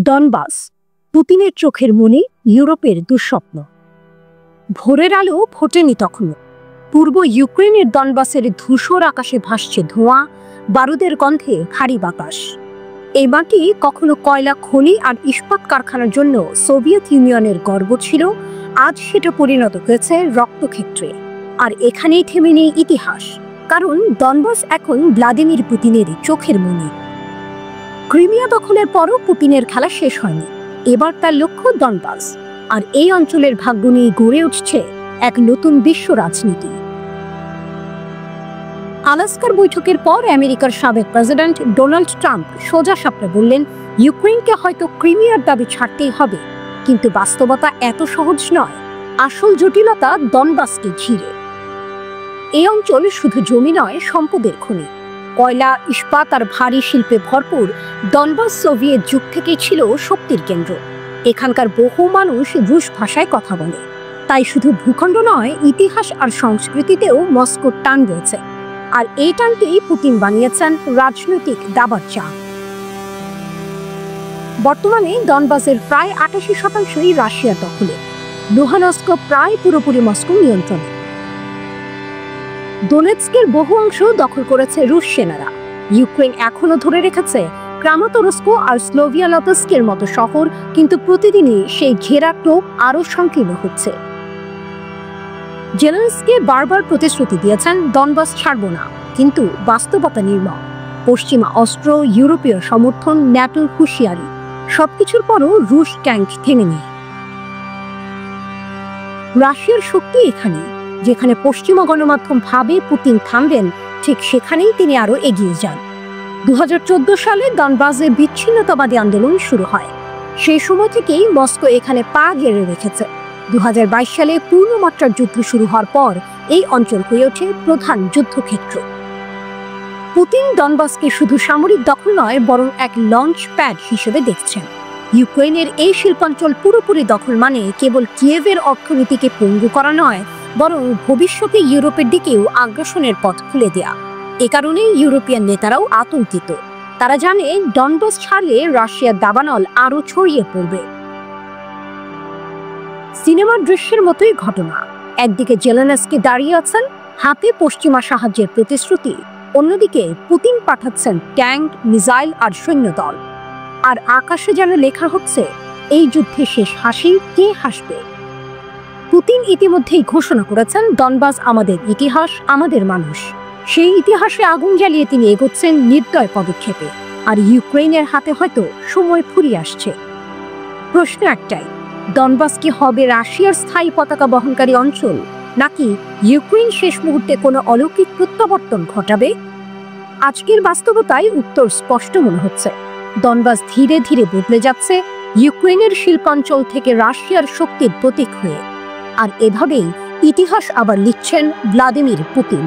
Donbas, পুতিনের চোখের মনি, ইউরোপের দুঃস্বপ্ন। ভোরের আলো ফোটেনি তখনও। পূর্ব ইউক্রেনের ডনবাসের ধূসর আকাশে ভাসছে ধোঁয়া, বারুদের গন্ধে ভারী বাতাস। এই মাটি কখনো কয়লা খনি আর ইস্পাত কারখানার জন্য সোভিয়েত ইউনিয়নের গর্ব ছিল, আজ সেটা পরিণত হয়েছে রক্তক্ষেত্রে। আর এখানেই থেমে নেই ইতিহাস, কারণ ডনবাস এখন ভ্লাদিমির পুতিনের চোখের মনি। ক্রিমিয়া দখলের পরও পুতিনের খেলা শেষ হয়নি। এবার তার লক্ষ্য ডনবাস, আর এই অঞ্চলের ভাগ্য নিয়ে গড়ে উঠছে এক নতুন বিশ্ব রাজনীতি। আলাস্কার বৈঠকের পর আমেরিকার সাবেক প্রেসিডেন্ট ডোনাল্ড ট্রাম্প সোজা সাপটে বললেন, ইউক্রেনকে হয়তো ক্রিমিয়ার দাবি ছাড়তেই হবে, কিন্তু বাস্তবতা এত সহজ নয়। আসল জটিলতা ডনবাসকে ঘিরে। এই অঞ্চল শুধু জমি নয়, সম্পদের খনি। কয়লা, ইস্পাত আর ভারী শিল্পে ভরপুর ডনবাস সোভিয়েত যুগ থেকেই ছিল শক্তির কেন্দ্র। এখানকার বহু মানুষ রুশ ভাষায় কথা বলে, তাই শুধু ভূখণ্ড নয়, ইতিহাস আর সংস্কৃতিতেও মস্কোর টান রয়েছে। আর এই টানকেই পুতিন বানিয়েছেন রাজনৈতিক দাবার চাল। বর্তমানে ডনবাসের প্রায় ৮৮% রাশিয়ার দখলে, লুহানস্ক প্রায় পুরোপুরি মস্কো নিয়ন্ত্রণে। দোনেৎস্কের বহু অংশ দখল করেছে রুশ সেনারা। ইউক্রেন এখনো ধরে রেখেছে ক্রামাতরস্ক আর স্লোভিয়ানস্কের মতো শহর, কিন্তু প্রতিদিনই সেই ঘেরা টোপ আরও সংকীর্ণ হচ্ছে। জেলেনস্কি বারবার প্রতিশ্রুতি দিয়েছেন ডনবাস ছাড়ব না, কিন্তু বাস্তবতা নির্মম। পশ্চিমা অস্ত্র, ইউরোপীয় সমর্থন, ন্যাটোর হুঁশিয়ারি, সবকিছুর পরও রুশ ট্যাঙ্ক থেমে নেই। রাশিয়ার শক্তি এখানে, যেখানে পশ্চিমা গণমাধ্যম ভাবে পুতিন থামবেন, ঠিক সেখানেই তিনি আরও এগিয়ে যান। ২০১৪ সালে ডনবাসে বিচ্ছিন্নতাবাদী আন্দোলন শুরু হয়। সেই সময় থেকেই মস্কো এখানে পা গেড়ে রেখেছে। ২০২২ সালে পূর্ণমাত্রার যুদ্ধ শুরু হওয়ার পর এই অঞ্চল হয়ে ওঠে প্রধান যুদ্ধক্ষেত্র। পুতিন ডনবাসকে শুধু সামরিক দখল নয়, বরং এক লঞ্চ প্যাড হিসেবে দেখছেন। ইউক্রেনের এই শিল্পাঞ্চল পুরোপুরি দখল মানে কেবল কিয়েভের অর্থনীতিকে পঙ্গু করা নয়, বরং ভবিষ্যতে ইউরোপের দিকেও আগ্রাসনের পথ খুলে দেয়া। এ কারণে ইউরোপিয়ান নেতারাও আতঙ্কিত। তারা জানে ডনবাস ছাড়লে রাশিয়ার দাবানল আরও ছড়িয়ে পড়বে। সিনেমার দৃশ্যের মতোই ঘটনা। একদিকে জেলেনস্কি দাঁড়িয়ে আছেন, হাতে পশ্চিমা সাহায্যের প্রতিশ্রুতি, অন্যদিকে পুতিন পাঠাচ্ছেন ট্যাঙ্ক, মিসাইল আর সৈন্যদল। আর আকাশে যেন লেখা হচ্ছে, এই যুদ্ধে শেষ হাসি কে হাসবে। পুতিন ইতিমধ্যেই ঘোষণা করেছেন, ডনবাস আমাদের ইতিহাস, আমাদের মানুষ। সেই ইতিহাসে আগুন জ্বালিয়ে তিনি এগোচ্ছেন নির্দয় পদক্ষেপে। আর ইউক্রেনের হাতে হয়তো সময় ফুরিয়ে আসছে। প্রশ্ন একটাই, ডনবাস কি হবে রাশিয়ার স্থায়ী পতাকা বহনকারী অঞ্চল, নাকি ইউক্রেন শেষ মুহূর্তে কোনো অলৌকিক প্রত্যাবর্তন ঘটাবে? আজকের বাস্তবতায় উত্তর স্পষ্ট মনে হচ্ছে। ডনবাস ধীরে ধীরে বদলে যাচ্ছে, ইউক্রেনের শিল্পাঞ্চল থেকে রাশিয়ার শক্তির প্রতীক হয়ে। আর এভাবেই ইতিহাস আবার লিখছেন ভ্লাদিমির পুতিন।